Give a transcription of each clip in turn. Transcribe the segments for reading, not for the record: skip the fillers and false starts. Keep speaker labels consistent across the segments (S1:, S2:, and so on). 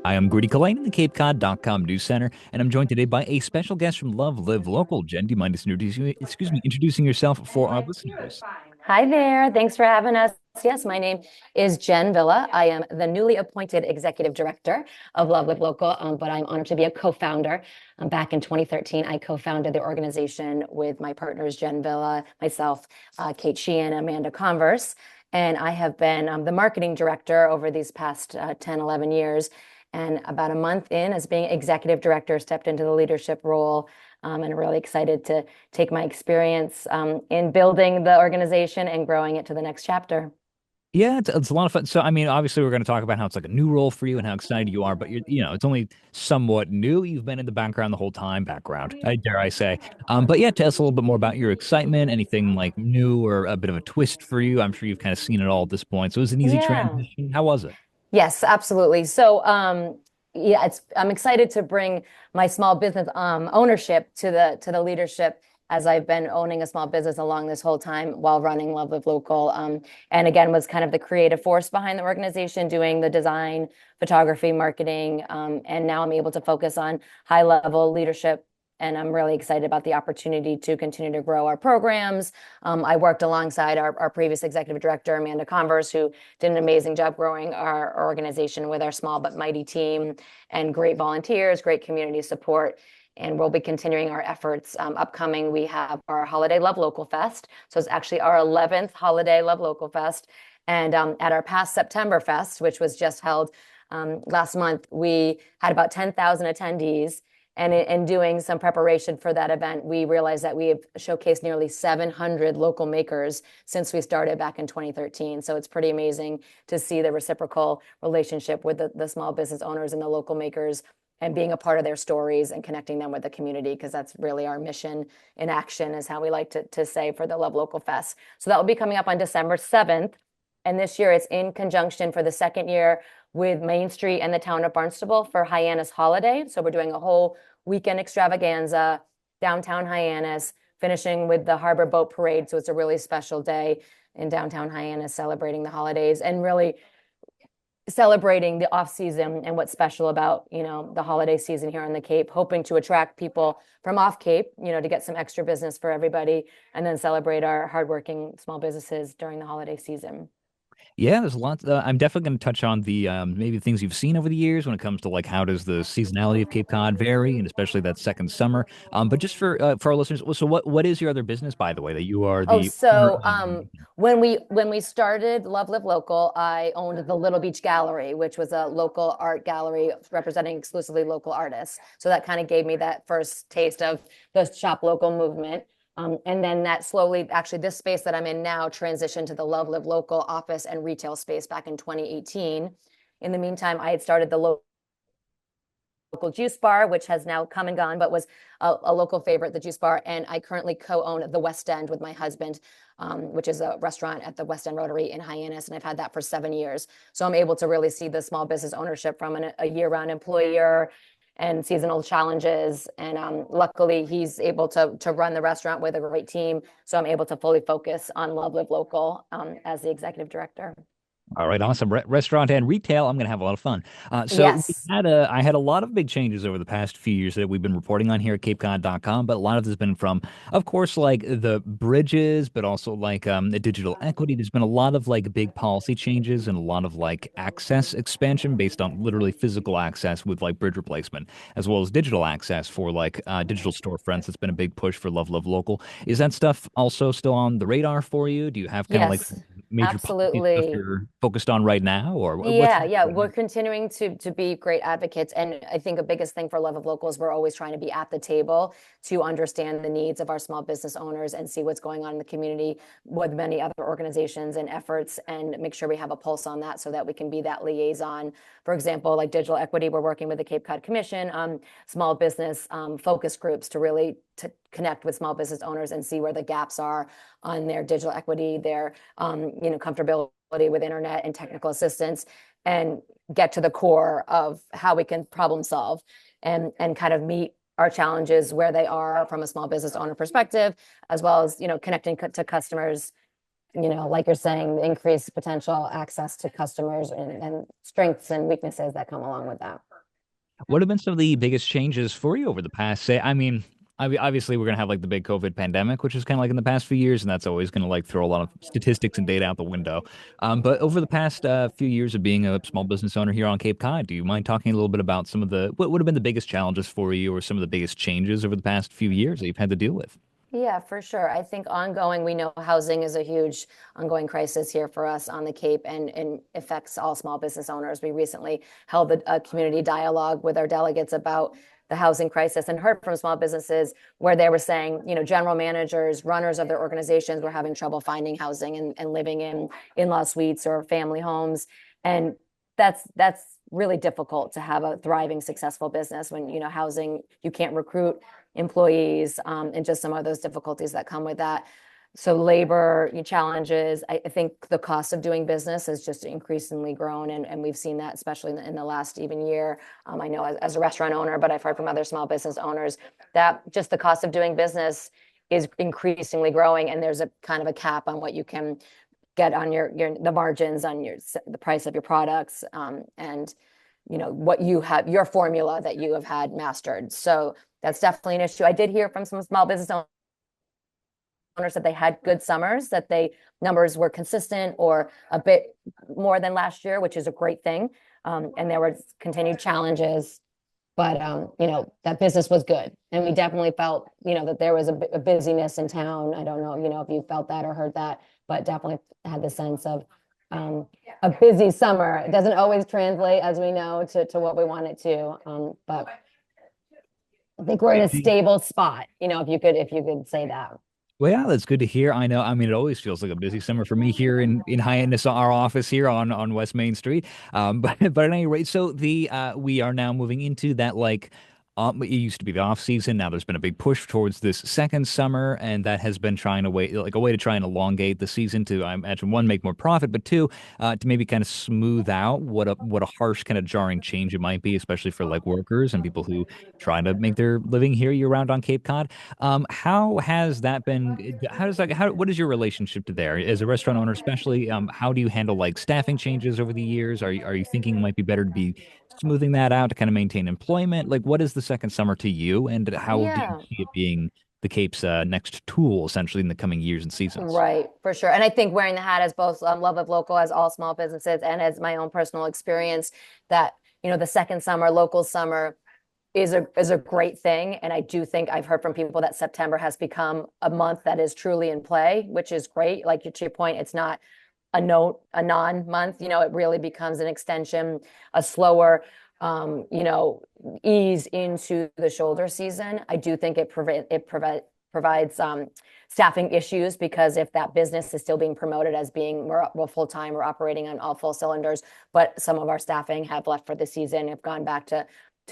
S1: I am Grudy Kalain, the CapeCod.com News Center, and I'm joined today by a special guest from Love Live Local. Jen, do you mind introducing yourself for our listeners?
S2: Hi there. Thanks for having us. Yes, my name is Jen Villa. I am the newly appointed executive director of Love Live Local, but I'm honored to be a co-founder. Back in 2013, I co-founded the organization with my partners, Jen Villa, myself, Kate Sheehan, Amanda Converse, and I have been the marketing director over these past 10, 11 years. And about a month in as being executive director, stepped into the leadership role, and really excited to take my experience in building the organization and growing it to the next chapter.
S1: Yeah, it's a lot of fun. So, I mean, obviously, we're going to talk about how it's like a new role for you and how excited you are, but it's only somewhat new. You've been in the background the whole time, I dare I say. But yeah, tell us a little bit more about your excitement, anything like new or a bit of a twist for you. I'm sure you've kind of seen it all at this point. So it was an easy
S2: Yeah.
S1: transition. How was it?
S2: Yes, absolutely. So, yeah, I'm excited to bring my small business ownership to the leadership as I've been owning a small business along this whole time while running Love Live Local. And again, was kind of the creative force behind the organization, doing the design, photography, marketing, and now I'm able to focus on high level leadership. And I'm really excited about the opportunity to continue to grow our programs. I worked alongside our previous executive director, Amanda Converse, who did an amazing job growing our organization with our small but mighty team and great volunteers, great community support. And we'll be continuing our efforts. Upcoming, we have our Holiday Love Local Fest. So it's actually our 11th Holiday Love Local Fest. And at our past September Fest, which was just held last month, we had about 10,000 attendees. And in doing some preparation for that event, we realized that we have showcased nearly 700 local makers since we started back in 2013. So it's pretty amazing to see the reciprocal relationship with the small business owners and the local makers and being a part of their stories and connecting them with the community, because that's really our mission in action, is how we like to say for the Love Local Fest. So that will be coming up on December 7th. And this year it's in conjunction for the second year with Main Street and the town of Barnstable for Hyannis Holiday. So we're doing a whole weekend extravaganza downtown Hyannis, finishing with the Harbor Boat Parade. So it's a really special day in downtown Hyannis, celebrating the holidays and really celebrating the off season and what's special about the holiday season here on the Cape, hoping to attract people from off Cape, to get some extra business for everybody, and then celebrate our hardworking small businesses during the holiday season.
S1: Yeah, there's a lot. I'm definitely going to touch on the maybe things you've seen over the years when it comes to like how does the seasonality of Cape Cod vary, and especially that second summer. But just for our listeners, so what is your other business, by the way, that you are
S2: Oh,
S1: the owner
S2: so
S1: of?
S2: when we started Love Live Local, I owned the Little Beach Gallery, which was a local art gallery representing exclusively local artists. So that kind of gave me that first taste of the shop local movement. And then that slowly, actually, this space that I'm in now transitioned to the Love Live Local office and retail space back in 2018. In the meantime, I had started the local juice bar, which has now come and gone, but was a local favorite, the juice bar. And I currently co-own the West End with my husband, which is a restaurant at the West End Rotary in Hyannis. And I've had that for 7 years. So I'm able to really see the small business ownership from a year-round employer and seasonal challenges. And luckily, he's able to run the restaurant with a great team. So I'm able to fully focus on Love Live Local as the executive director.
S1: All right, awesome. Restaurant and retail. I'm gonna have a lot of fun.
S2: Yes.
S1: I had a lot of big changes over the past few years that we've been reporting on here at CapeCod.com, but a lot of this has been from, of course, like the bridges, but also like the digital equity. There's been a lot of like big policy changes and a lot of like access expansion based on literally physical access with like bridge replacement, as well as digital access for like digital storefronts. That's been a big push for Love Love Local. Is that stuff also still on the radar for you? Do you have kind of like
S2: Yes,
S1: major policy stuff
S2: absolutely.
S1: you're focused on right now, or what's
S2: Yeah, yeah, we're continuing to be great advocates, and I think the biggest thing for Love of Local is we're always trying to be at the table to understand the needs of our small business owners and see what's going on in the community with many other organizations and efforts, and make sure we have a pulse on that so that we can be that liaison. For example, like digital equity, we're working with the Cape Cod Commission, small business focus groups to really to connect with small business owners and see where the gaps are on their digital equity, their comfortability with internet and technical assistance, and get to the core of how we can problem solve and kind of meet our challenges where they are from a small business owner perspective, as well as connecting to customers, like you're saying, the increased potential access to customers and strengths and weaknesses that come along with that.
S1: What have been some of the biggest changes for you over the past, say, I mean, obviously we're gonna have like the big COVID pandemic, which is kind of like in the past few years, and that's always gonna like throw a lot of statistics and data out the window. But over the past few years of being a small business owner here on Cape Cod, do you mind talking a little bit about some of the what would have been the biggest challenges for you, or some of the biggest changes over the past few years that you've had to deal with?
S2: Yeah, for sure. I think ongoing, we know housing is a huge ongoing crisis here for us on the Cape and affects all small business owners. We recently held a community dialogue with our delegates about the housing crisis and heard from small businesses where they were saying, general managers, runners of their organizations were having trouble finding housing and living in in-law suites or family homes. And that's really difficult to have a thriving, successful business when, housing, you can't recruit employees, and just some of those difficulties that come with that. So labor challenges, I think the cost of doing business has just increasingly grown, and we've seen that especially in the last even year. I know as a restaurant owner, but I've heard from other small business owners that just the cost of doing business is increasingly growing, and there's a kind of a cap on what you can get on your the margins on the price of your products, and what you have, your formula that you have had mastered. So that's definitely an issue. I did hear from some small business owners that they had good summers, that they numbers were consistent or a bit more than last year, which is a great thing. And there were continued challenges, but that business was good, and we definitely felt that there was a busyness in town. I don't know if you felt that or heard that, but definitely had the sense of a busy summer. It doesn't always translate, as we know, to what we want it to, but I think we're in a stable spot, if you could say that.
S1: Well, yeah, that's good to hear. I know. I mean, it always feels like a busy summer for me here in Hyannis, our office here on West Main Street. But at any rate, so the we are now moving into that like. It used to be the off season. Now there's been a big push towards this second summer, and that has been trying to wait like a way to try and elongate the season to, I imagine, one, make more profit, but two, to maybe kind of smooth out what a harsh kind of jarring change it might be, especially for like workers and people who try to make their living here year round on Cape Cod. How has that been? How does that? What is your relationship to there as a restaurant owner, especially? How do you handle like staffing changes over the years? Are you thinking it might be better to be smoothing that out to kind of maintain employment? Like, what is the second summer to you, and how do you
S2: Yeah.
S1: see it being the Cape's next tool, essentially, in the coming years and seasons?
S2: Right, for sure. And I think wearing the hat as both love of local, as all small businesses, and as my own personal experience, that the second summer, local summer, is a great thing. And I do think I've heard from people that September has become a month that is truly in play, which is great. Like, to your point, it's not a non-month. It really becomes an extension, a slower, ease into the shoulder season. I do think provides staffing issues, because if that business is still being promoted as being more full-time or operating on all full cylinders, but some of our staffing have left for the season, have gone back to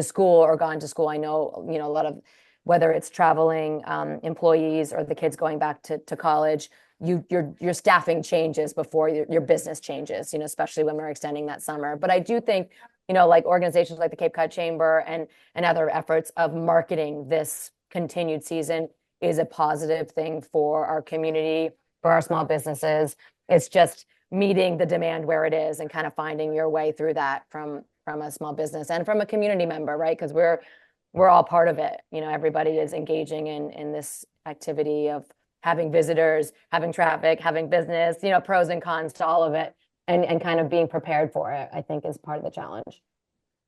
S2: school or gone to school. I know, a lot of, whether it's traveling employees or the kids going back to college, your staffing changes before your business changes, especially when we're extending that summer. But I do think, like organizations like the Cape Cod Chamber and other efforts of marketing this continued season is a positive thing for our community, for our small businesses. It's just meeting the demand where it is and kind of finding your way through that from a small business and from a community member, right? Because we're all part of it. Everybody is engaging in this activity of having visitors, having traffic, having business, pros and cons to all of it, and kind of being prepared for it, I think, is part of the challenge.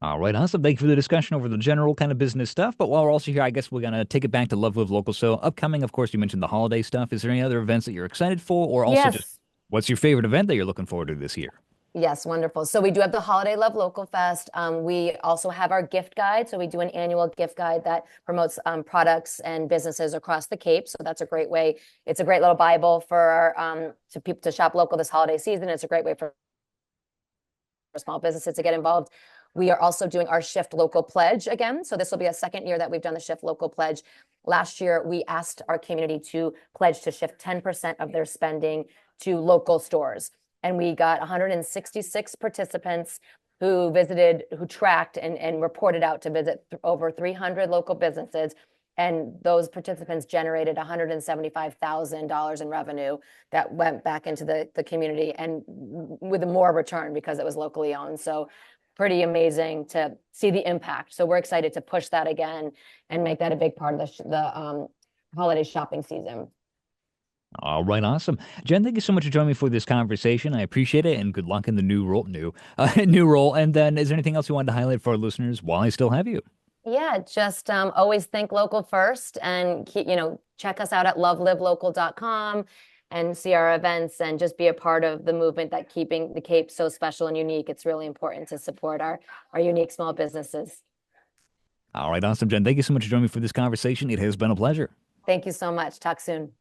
S1: All right, awesome. Thank you for the discussion over the general kind of business stuff. But while we're also here, I guess we're gonna take it back to Love Live Local. So upcoming, of course, you mentioned the holiday stuff. Is there any other events that you're excited for, or also just
S2: Yes.
S1: what's your favorite event that you're looking forward to this year?
S2: Yes, wonderful. So we do have the Holiday Love Local Fest. We also have our gift guide. So we do an annual gift guide that promotes products and businesses across the Cape. So that's a great way. It's a great little Bible for to people to shop local this holiday season. It's a great way for small businesses to get involved. We are also doing our Shift Local Pledge again. So this will be a second year that we've done the Shift Local Pledge. Last year, we asked our community to pledge to shift 10% of their spending to local stores. And we got 166 participants who tracked and reported out to visit over 300 local businesses. And those participants generated $175,000 in revenue that went back into the community, and with more return because it was locally owned. So pretty amazing to see the impact. So we're excited to push that again and make that a big part of the holiday shopping season.
S1: All right, awesome. Jen, thank you so much for joining me for this conversation. I appreciate it, and good luck in the new role. And then, is there anything else you wanted to highlight for our listeners while I still have you?
S2: Yeah, just always think local first and keep, check us out at lovelivelocal.com and see our events and just be a part of the movement that keeping the Cape so special and unique. It's really important to support our unique small businesses.
S1: All right, awesome, Jen. Thank you so much for joining me for this conversation. It has been a pleasure.
S2: Thank you so much. Talk soon.